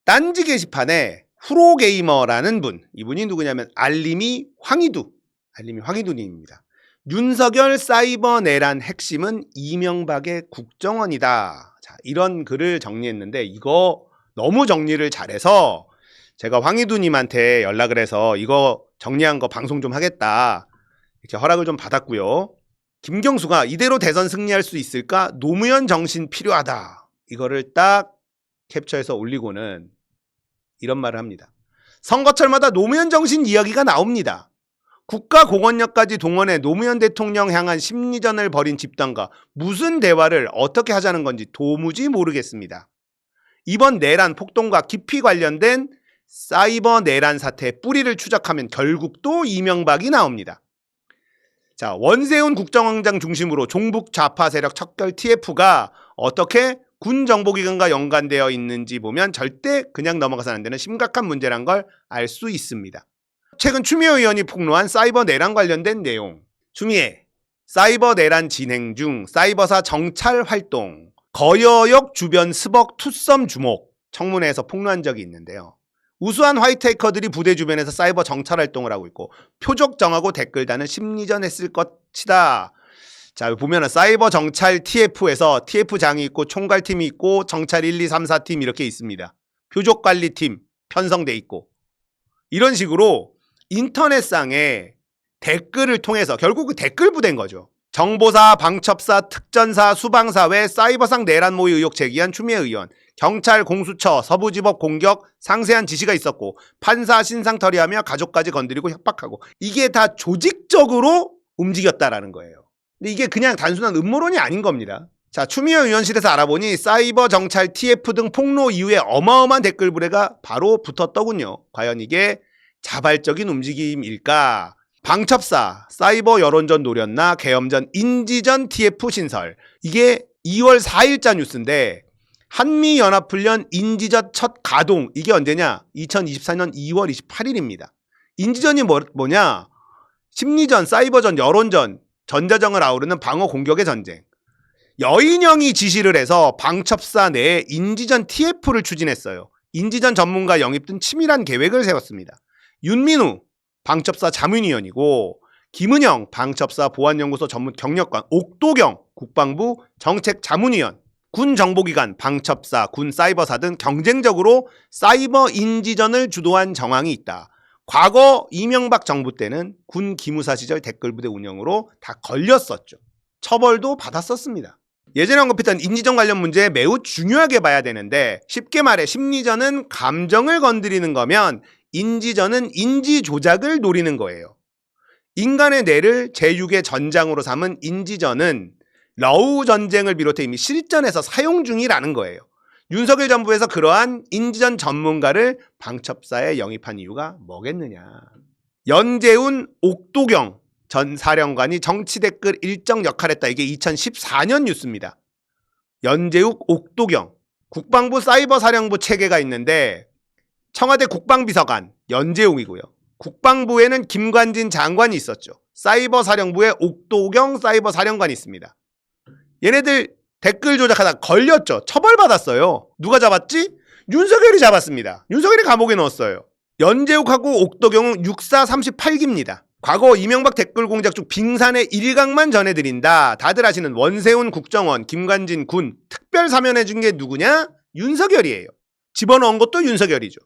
딴지 게시판에 프로게이머라는 분, 이분이 누구냐면 알림이 황희두님입니다. 윤석열 사이버 내란 핵심은 이명박의 국정원이다. 자, 이런 글을 정리했는데 이거 너무 정리를 잘해서 제가 황희두님한테 연락을 해서 이거 정리한 거 방송 좀 하겠다. 이렇게 허락을 좀 받았고요. 김경수가 이대로 대선 승리할 수 있을까? 노무현 정신 필요하다. 이거를 딱 캡처해서 올리고는 이런 말을 합니다. 선거철마다 노무현 정신 이야기가 나옵니다. 국가공원력까지 동원해 노무현 대통령 향한 심리전을 벌인 집단과 무슨 대화를 어떻게 하자는 건지 도무지 모르겠습니다. 이번 내란 폭동과 깊이 관련된 사이버 내란 사태의 뿌리를 추적하면 결국 또 이명박이 나옵니다. 자, 원세훈 국정원장 중심으로 종북 좌파 세력 척결 TF가 어떻게 군 정보기관과 연관되어 있는지 보면 절대 그냥 넘어가서는 안 되는 심각한 문제란 걸 알 수 있습니다. 최근 추미애 의원이 폭로한 사이버 내란 관련된 내용. 추미애, 사이버 내란 진행 중 사이버사 정찰 활동, 거여역 주변 스벅 투썸 주목, 청문회에서 폭로한 적이 있는데요. 우수한 화이트 해커들이 부대 주변에서 사이버 정찰 활동을 하고 있고 표적 정하고 댓글 다는 심리전 했을 것이다. 자, 보면은 사이버 정찰 TF에서 TF장이 있고 총괄팀이 있고 정찰 1, 2, 3, 4팀 이렇게 있습니다. 표적 관리팀 편성돼 있고 이런 식으로 인터넷상에 댓글을 통해서 결국 그 댓글 부대인 거죠. 정보사, 방첩사, 특전사, 수방사 외 사이버상 내란 모의 의혹 제기한 추미애 의원, 경찰, 공수처, 서부지법 공격 상세한 지시가 있었고 판사 신상 처리하며 가족까지 건드리고 협박하고 이게 다 조직적으로 움직였다라는 거예요. 근데 이게 그냥 단순한 음모론이 아닌 겁니다. 자, 추미애 의원실에서 알아보니 사이버 정찰 TF 등 폭로 이후에 어마어마한 댓글 부대가 바로 붙었더군요. 과연 이게 자발적인 움직임일까? 방첩사, 사이버 여론전 노렸나? 계엄전, 인지전 TF 신설. 이게 2월 4일자 뉴스인데 한미연합훈련 인지전 첫 가동. 이게 언제냐? 2024년 2월 28일입니다. 인지전이 뭐냐? 심리전, 사이버전, 여론전, 전자정을 아우르는 방어 공격의 전쟁. 여인영이 지시를 해서 방첩사 내에 인지전 TF를 추진했어요. 인지전 전문가 영입 등 치밀한 계획을 세웠습니다. 윤민우 방첩사 자문위원이고 김은영 방첩사 보안연구소 전문 경력관, 옥도경 국방부 정책자문위원, 군정보기관, 방첩사, 군사이버사 등 경쟁적으로 사이버 인지전을 주도한 정황이 있다. 과거 이명박 정부 때는 군 기무사 시절 댓글부대 운영으로 다 걸렸었죠. 처벌도 받았었습니다. 예전에 언급했던 인지전 관련 문제 매우 중요하게 봐야 되는데 쉽게 말해 심리전은 감정을 건드리는 거면 인지전은 인지 조작을 노리는 거예요. 인간의 뇌를 제6의 전장으로 삼은 인지전은 러우 전쟁을 비롯해 이미 실전에서 사용 중이라는 거예요. 윤석열 정부에서 그러한 인지전 전문가를 방첩사에 영입한 이유가 뭐겠느냐. 연재훈, 옥도경 전 사령관이 정치 댓글 일정 역할했다. 이게 2014년 뉴스입니다. 연재욱, 옥도경, 국방부 사이버사령부 체계가 있는데 청와대 국방비서관 연재욱이고요. 국방부에는 김관진 장관이 있었죠. 사이버사령부에 옥도경 사이버사령관이 있습니다. 얘네들 댓글 조작하다 걸렸죠. 처벌받았어요. 누가 잡았지? 윤석열이 잡았습니다. 윤석열이 감옥에 넣었어요. 연재욱하고 옥도경은 육사 38기입니다. 과거 이명박 댓글 공작 중 빙산의 일각만 전해드린다. 다들 아시는 원세훈 국정원, 김관진 군 특별 사면해준 게 누구냐? 윤석열이에요. 집어넣은 것도 윤석열이죠.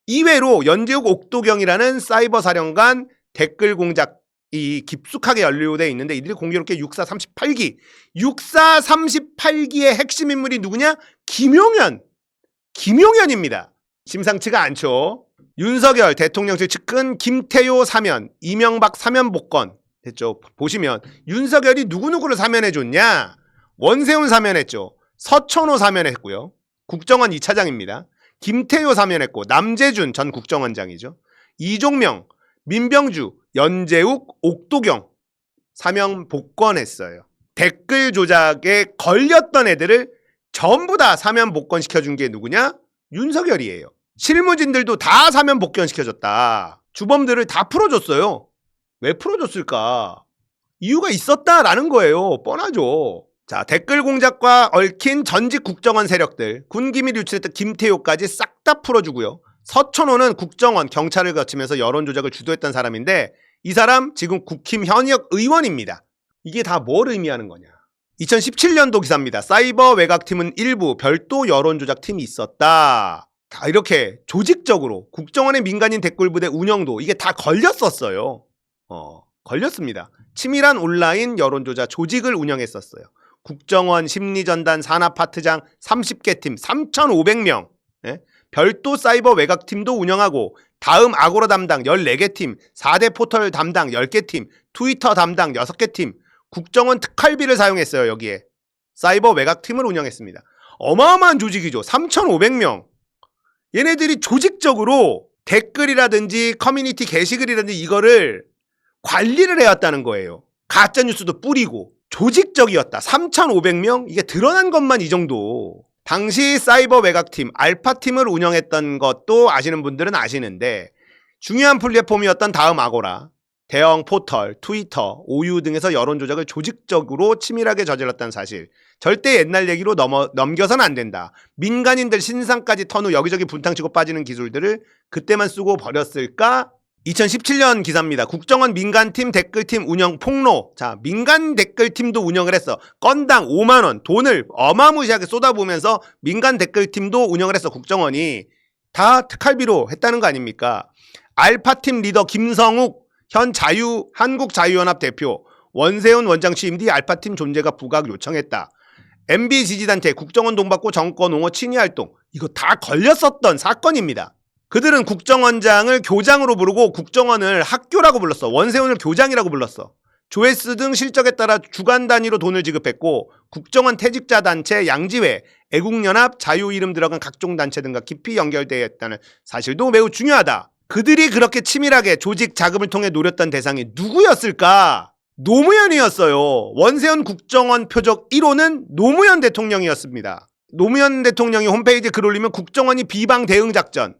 이외로 연재욱, 옥도경이라는 사이버 사령관 댓글 공작이 깊숙하게 연루되어 있는데 이들이 공교롭게 육사 38기. 육사 38기의 핵심 인물이 누구냐? 김용현입니다. 심상치가 않죠. 윤석열 대통령실 측근 김태효 사면, 이명박 사면 복권 됐죠. 보시면 윤석열이 누구누구를 사면해줬냐? 원세훈 사면했죠. 서천호 사면했고요. 국정원 2차장입니다. 김태효 사면했고 남재준 전 국정원장이죠. 이종명, 민병주, 연재욱, 옥도경 사면 복권했어요. 댓글 조작에 걸렸던 애들을 전부 다 사면 복권시켜준 게 누구냐? 윤석열이에요. 실무진들도 다 사면 복권시켜줬다. 주범들을 다 풀어줬어요. 왜 풀어줬을까? 이유가 있었다라는 거예요. 뻔하죠. 자, 댓글 공작과 얽힌 전직 국정원 세력들, 군기밀 유출했던 김태효까지 싹 다 풀어주고요. 서천호는 국정원, 경찰을 거치면서 여론 조작을 주도했던 사람인데 이 사람 지금 국힘 현역 의원입니다. 이게 다 뭘 의미하는 거냐. 2017년도 기사입니다. 사이버 외곽팀은 일부 별도 여론 조작팀이 있었다. 다 이렇게 조직적으로 국정원의 민간인 댓글부대 운영도 이게 다 걸렸었어요. 걸렸습니다. 치밀한 온라인 여론조사 조직을 운영했었어요. 국정원 심리전단 산하파트장 30개 팀 3,500명, 예? 별도 사이버 외곽팀도 운영하고 다음 아고라 담당 14개 팀, 4대 포털 담당 10개 팀, 트위터 담당 6개 팀, 국정원 특활비를 사용했어요. 여기에 사이버 외곽팀을 운영했습니다. 어마어마한 조직이죠. 3,500명. 얘네들이 조직적으로 댓글이라든지 커뮤니티 게시글이라든지 이거를 관리를 해왔다는 거예요. 가짜뉴스도 뿌리고 조직적이었다. 3,500명? 이게 드러난 것만 이 정도. 당시 사이버 외곽팀, 알파팀을 운영했던 것도 아시는 분들은 아시는데 중요한 플랫폼이었던 다음 아고라, 대형 포털, 트위터, 오유 등에서 여론조작을 조직적으로 치밀하게 저질렀다는 사실. 절대 옛날 얘기로 넘겨서는 안 된다. 민간인들 신상까지 턴 후 여기저기 분탕치고 빠지는 기술들을 그때만 쓰고 버렸을까? 2017년 기사입니다. 국정원 민간팀 댓글팀 운영 폭로. 자, 민간 댓글팀도 운영을 했어. 건당 5만원 돈을 어마무시하게 쏟아부으면서 민간 댓글팀도 운영을 했어. 국정원이. 다 특활비로 했다는 거 아닙니까? 알파팀 리더 김성욱 현 한국자유연합 대표 원세훈 원장 취임 뒤 알파팀 존재가 부각 요청했다. MB 지지단체 국정원 돈 받고 정권 옹호 친위활동. 이거 다 걸렸었던 사건입니다. 그들은 국정원장을 교장으로 부르고 국정원을 학교라고 불렀어. 원세훈을 교장이라고 불렀어. 조회수 등 실적에 따라 주간 단위로 돈을 지급했고 국정원 퇴직자 단체 양지회, 애국연합, 자유 이름 들어간 각종 단체 등과 깊이 연결되어 있다는 사실도 매우 중요하다. 그들이 그렇게 치밀하게 조직 자금을 통해 노렸던 대상이 누구였을까? 노무현이었어요. 원세훈 국정원 표적 1호는 노무현 대통령이었습니다. 노무현 대통령이 홈페이지에 글 올리면 국정원이 비방 대응 작전,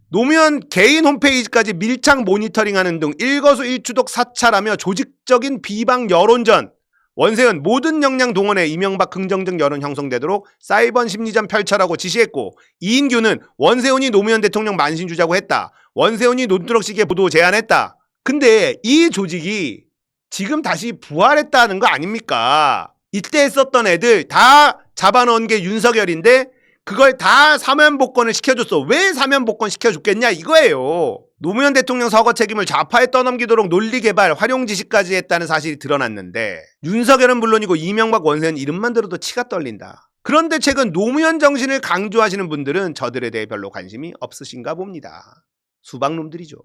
노무현 개인 홈페이지까지 밀착 모니터링하는 등 일거수일투족 사찰하며 조직적인 비방 여론전, 원세훈 모든 역량 동원해 이명박 긍정적 여론 형성되도록 사이버 심리전 펼쳐라고 지시했고, 이인규는 원세훈이 노무현 대통령 만신주자고 했다. 원세훈이 논두렁식의 보도 제안했다. 근데 이 조직이 지금 다시 부활했다는 거 아닙니까? 이때 했었던 애들 다 잡아넣은 게 윤석열인데 그걸 다 사면복권을 시켜줬어. 왜 사면복권 시켜줬겠냐 이거예요. 노무현 대통령 서거 책임을 좌파에 떠넘기도록 논리개발, 활용지시까지 했다는 사실이 드러났는데 윤석열은 물론이고 이명박, 원세훈 이름만 들어도 치가 떨린다. 그런데 최근 노무현 정신을 강조하시는 분들은 저들에 대해 별로 관심이 없으신가 봅니다. 수박놈들이죠.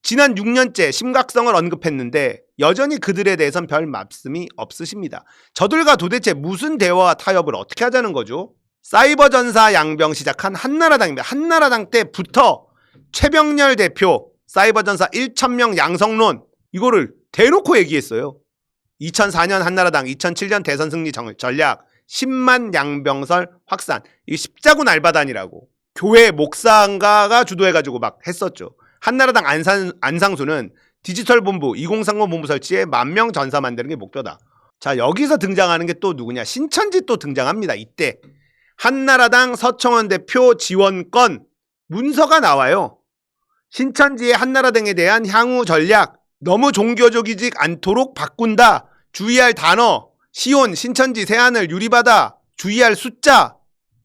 지난 6년째 심각성을 언급했는데 여전히 그들에 대해선 별 말씀이 없으십니다. 저들과 도대체 무슨 대화와 타협을 어떻게 하자는 거죠? 사이버 전사 양병 시작한 한나라당입니다. 한나라당 때부터 최병렬 대표 사이버 전사 1,000명 양성론 이거를 대놓고 얘기했어요. 2004년 한나라당, 2007년 대선 승리 전략, 10만 양병설 확산. 이게 십자군 알바단이라고 교회 목사가 주도해가지고 막 했었죠. 한나라당 안상수는 디지털 본부 2030 본부 설치에 10,000명 전사 만드는 게 목표다. 자, 여기서 등장하는 게 또 누구냐? 신천지 또 등장합니다. 이때 한나라당 서청원 대표 지원권 문서가 나와요. 신천지의 한나라당에 대한 향후 전략, 너무 종교적이지 않도록 바꾼다. 주의할 단어, 시온, 신천지, 새하늘, 유리바다, 주의할 숫자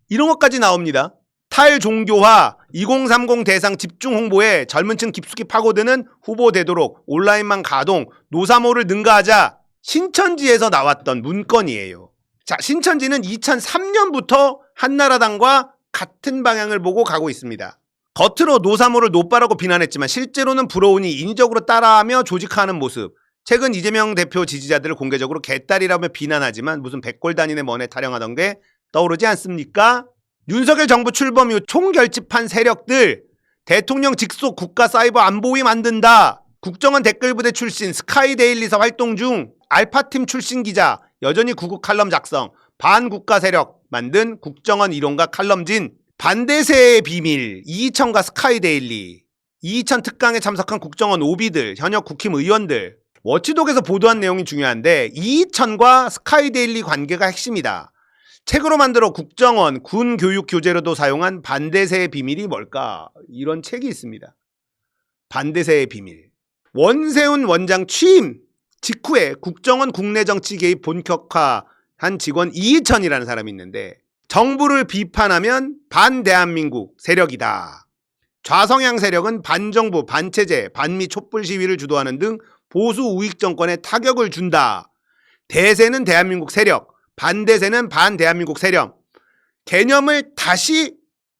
이런 것까지 나옵니다. 탈종교화, 2030 대상 집중 홍보에 젊은 층 깊숙이 파고드는 후보 되도록 온라인만 가동, 노사모를 능가하자. 신천지에서 나왔던 문건이에요. 자, 신천지는 2003년부터 한나라당과 같은 방향을 보고 가고 있습니다. 겉으로 노사모를 노빠라고 비난했지만 실제로는 부러우니 인위적으로 따라하며 조직하는 모습. 최근 이재명 대표 지지자들을 공개적으로 개딸이라며 비난하지만 무슨 백골단이네 뭐네 타령하던 게 떠오르지 않습니까? 윤석열 정부 출범 이후 총결집한 세력들, 대통령 직속 국가 사이버 안보위 만든다. 국정원 댓글부대 출신 스카이데일리사 활동 중 알파팀 출신 기자, 여전히 구국 칼럼 작성, 반국가 세력 만든 국정원 이론가 칼럼진, 반대세의 비밀, 이희천과 스카이데일리, 이희천 특강에 참석한 국정원 오비들, 현역 국힘 의원들, 워치독에서 보도한 내용이 중요한데 이천과 스카이데일리 관계가 핵심이다. 책으로 만들어 국정원, 군 교육 교재로도 사용한 반대세의 비밀이 뭘까? 이런 책이 있습니다. 반대세의 비밀. 원세훈 원장 취임 직후에 국정원 국내 정치 개입 본격화한 직원 이천이라는 사람이 있는데 정부를 비판하면 반대한민국 세력이다. 좌성향 세력은 반정부, 반체제, 반미 촛불 시위를 주도하는 등 보수 우익 정권에 타격을 준다. 대세는 대한민국 세력, 반대세는 반대한민국 세력. 개념을 다시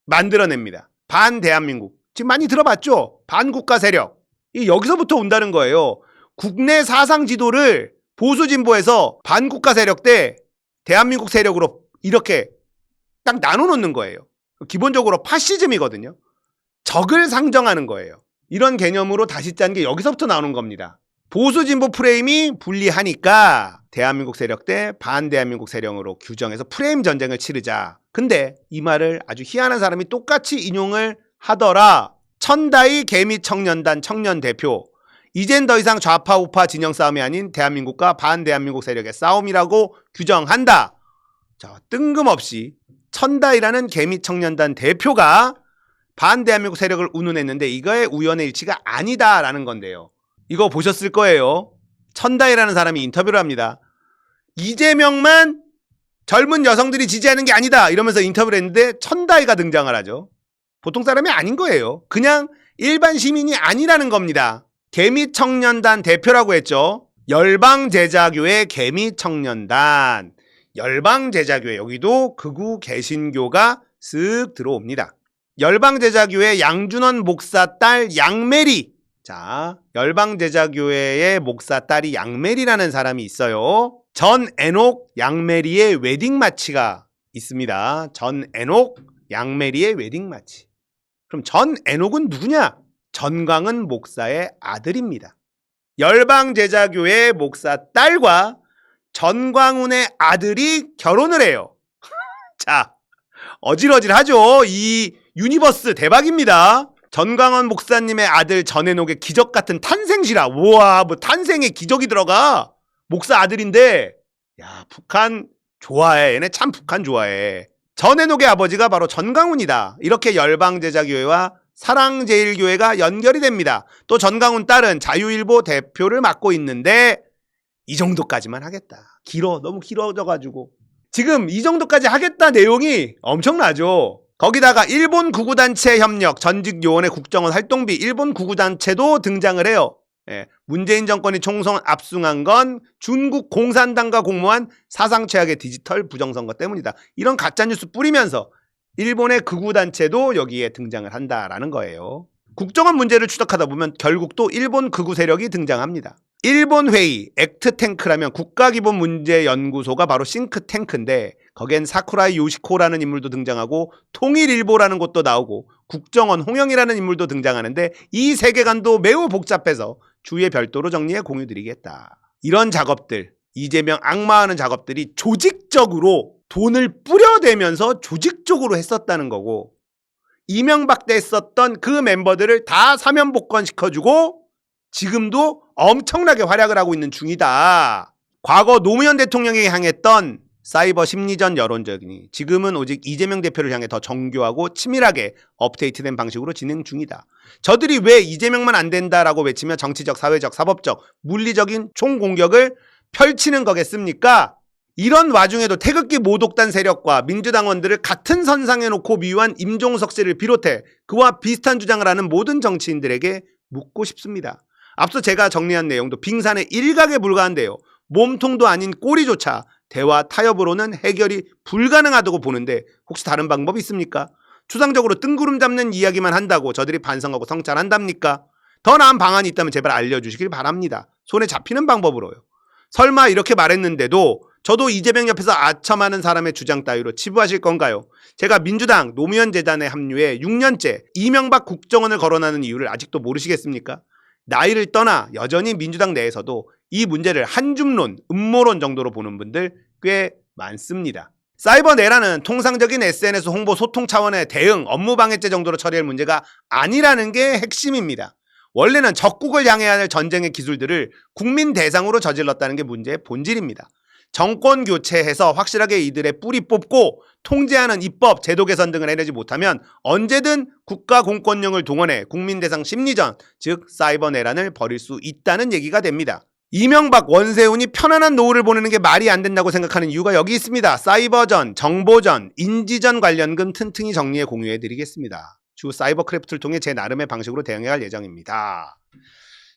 만들어냅니다. 반대한민국. 지금 많이 들어봤죠? 반국가 세력. 여기서부터 온다는 거예요. 국내 사상 지도를 보수 진보에서 반국가 세력 대 대한민국 세력으로 이렇게 딱 나눠놓는 거예요. 기본적으로 파시즘이거든요. 적을 상정하는 거예요. 이런 개념으로 다시 짠 게 여기서부터 나오는 겁니다. 보수 진보 프레임이 불리하니까 대한민국 세력 대 반대한민국 세력으로 규정해서 프레임 전쟁을 치르자. 근데 이 말을 아주 희한한 사람이 똑같이 인용을 하더라. 천다이 개미청년단 청년 대표. 이젠 더 이상 좌파 우파 진영 싸움이 아닌 대한민국과 반대한민국 세력의 싸움이라고 규정한다. 자, 뜬금없이 천다이라는 개미청년단 대표가 반대한민국 세력을 운운했는데 이거의 우연의 일치가 아니다라는 건데요. 이거 보셨을 거예요. 천다이라는 사람이 인터뷰를 합니다. 이재명만 젊은 여성들이 지지하는 게 아니다 이러면서 인터뷰를 했는데 천다이가 등장을 하죠. 보통 사람이 아닌 거예요. 그냥 일반 시민이 아니라는 겁니다. 개미청년단 대표라고 했죠. 열방제자교회 개미청년단. 열방제자교회 여기도 극우 개신교가 쓱 들어옵니다. 열방제자교회 양준원 목사 딸 양메리. 자, 열방제자교회의 목사 딸이 양메리라는 사람이 있어요. 전애녹 양메리의 웨딩 마치가 있습니다. 전애녹 양메리의 웨딩 마치. 그럼 전애녹은 누구냐? 전광훈 목사의 아들입니다. 열방제자교회 목사 딸과 전광훈의 아들이 결혼을 해요. 자, 어질어질하죠? 이 유니버스 대박입니다. 전광훈 목사님의 아들 전애녹의 기적 같은 탄생시라. 우와, 뭐 탄생에 기적이 들어가. 목사 아들인데, 야, 북한 좋아해. 얘네 참 북한 좋아해. 전애녹의 아버지가 바로 전광훈이다. 이렇게 열방제자교회와 사랑제일교회가 연결이 됩니다. 또 전광훈 딸은 자유일보 대표를 맡고 있는데 이 정도까지만 하겠다. 길어. 너무 길어져가지고. 지금 이 정도까지 하겠다 내용이 엄청나죠. 거기다가 일본 구구단체 협력, 전직 요원의 국정원 활동비, 일본 구구단체도 등장을 해요. 예, 문재인 정권이 총선 압승한 건 중국 공산당과 공모한 사상 최악의 디지털 부정선거 때문이다. 이런 가짜뉴스 뿌리면서 일본의 극우단체도 여기에 등장을 한다라는 거예요. 국정원 문제를 추적하다 보면 결국 또 일본 극우 세력이 등장합니다. 일본 회의, 액트탱크라면 국가기본문제연구소가 바로 싱크탱크인데 거기엔 사쿠라이 요시코라는 인물도 등장하고 통일일보라는 곳도 나오고 국정원 홍영이라는 인물도 등장하는데 이 세계관도 매우 복잡해서 주위에 별도로 정리해 공유드리겠다. 이런 작업들, 이재명 악마하는 작업들이 조직적으로 돈을 뿌려대면서 조직적으로 했었다는 거고 이명박 때 썼던 그 멤버들을 다 사면복권시켜주고 지금도 엄청나게 활약을 하고 있는 중이다. 과거 노무현 대통령에게 향했던 사이버 심리전 여론전이 지금은 오직 이재명 대표를 향해 더 정교하고 치밀하게 업데이트된 방식으로 진행 중이다. 저들이 왜 이재명만 안 된다라고 외치며 정치적, 사회적, 사법적, 물리적인 총공격을 펼치는 거겠습니까? 이런 와중에도 태극기 모독단 세력과 민주당원들을 같은 선상에 놓고 미워한 임종석 씨를 비롯해 그와 비슷한 주장을 하는 모든 정치인들에게 묻고 싶습니다. 앞서 제가 정리한 내용도 빙산의 일각에 불과한데요. 몸통도 아닌 꼬리조차 대화 타협으로는 해결이 불가능하다고 보는데 혹시 다른 방법이 있습니까? 추상적으로 뜬구름 잡는 이야기만 한다고 저들이 반성하고 성찰한답니까? 더 나은 방안이 있다면 제발 알려주시길 바랍니다. 손에 잡히는 방법으로요. 설마 이렇게 말했는데도 저도 이재명 옆에서 아첨하는 사람의 주장 따위로 치부하실 건가요? 제가 민주당 노무현 재단에 합류해 6년째 이명박 국정원을 거론하는 이유를 아직도 모르시겠습니까? 나이를 떠나 여전히 민주당 내에서도 이 문제를 한줌론, 음모론 정도로 보는 분들 꽤 많습니다. 사이버 내란은 통상적인 SNS 홍보 소통 차원의 대응, 업무 방해죄 정도로 처리할 문제가 아니라는 게 핵심입니다. 원래는 적국을 향해야 할 전쟁의 기술들을 국민 대상으로 저질렀다는 게 문제의 본질입니다. 정권 교체해서 확실하게 이들의 뿌리 뽑고 통제하는 입법, 제도 개선 등을 해내지 못하면 언제든 국가 공권력을 동원해 국민 대상 심리전, 즉 사이버 내란을 벌일 수 있다는 얘기가 됩니다. 이명박, 원세훈이 편안한 노후를 보내는 게 말이 안 된다고 생각하는 이유가 여기 있습니다. 사이버전, 정보전, 인지전 관련금 튼튼히 정리해 공유해 드리겠습니다. 주 사이버 크래프트를 통해 제 나름의 방식으로 대응해 갈 예정입니다.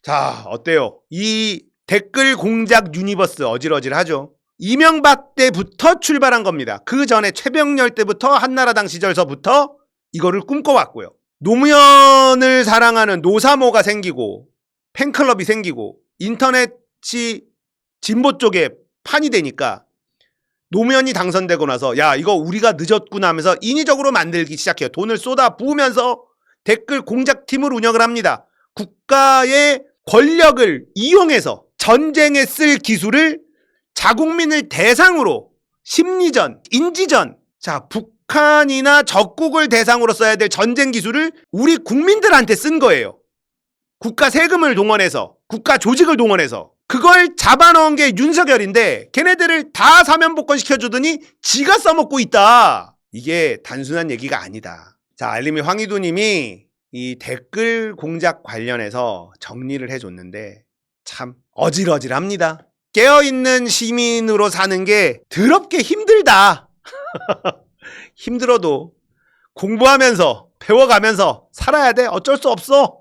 자, 어때요? 이 댓글 공작 유니버스 어질어질하죠? 이명박 때부터 출발한 겁니다. 그 전에 최병렬 때부터 한나라당 시절서부터 이거를 꿈꿔왔고요. 노무현을 사랑하는 노사모가 생기고 팬클럽이 생기고 인터넷이 진보 쪽에 판이 되니까 노무현이 당선되고 나서 야 이거 우리가 늦었구나 하면서 인위적으로 만들기 시작해요. 돈을 쏟아 부으면서 댓글 공작팀을 운영을 합니다. 국가의 권력을 이용해서 전쟁에 쓸 기술을 자국민을 대상으로 심리전, 인지전, 자 북한이나 적국을 대상으로 써야 될 전쟁 기술을 우리 국민들한테 쓴 거예요. 국가 세금을 동원해서, 국가 조직을 동원해서 그걸 잡아넣은 게 윤석열인데 걔네들을 다 사면복권 시켜주더니 지가 써먹고 있다. 이게 단순한 얘기가 아니다. 자, 알림이 황희두님이 이 댓글 공작 관련해서 정리를 해줬는데 참 어질어질합니다. 깨어있는 시민으로 사는 게 더럽게 힘들다. 힘들어도 공부하면서 배워가면서 살아야 돼. 어쩔 수 없어.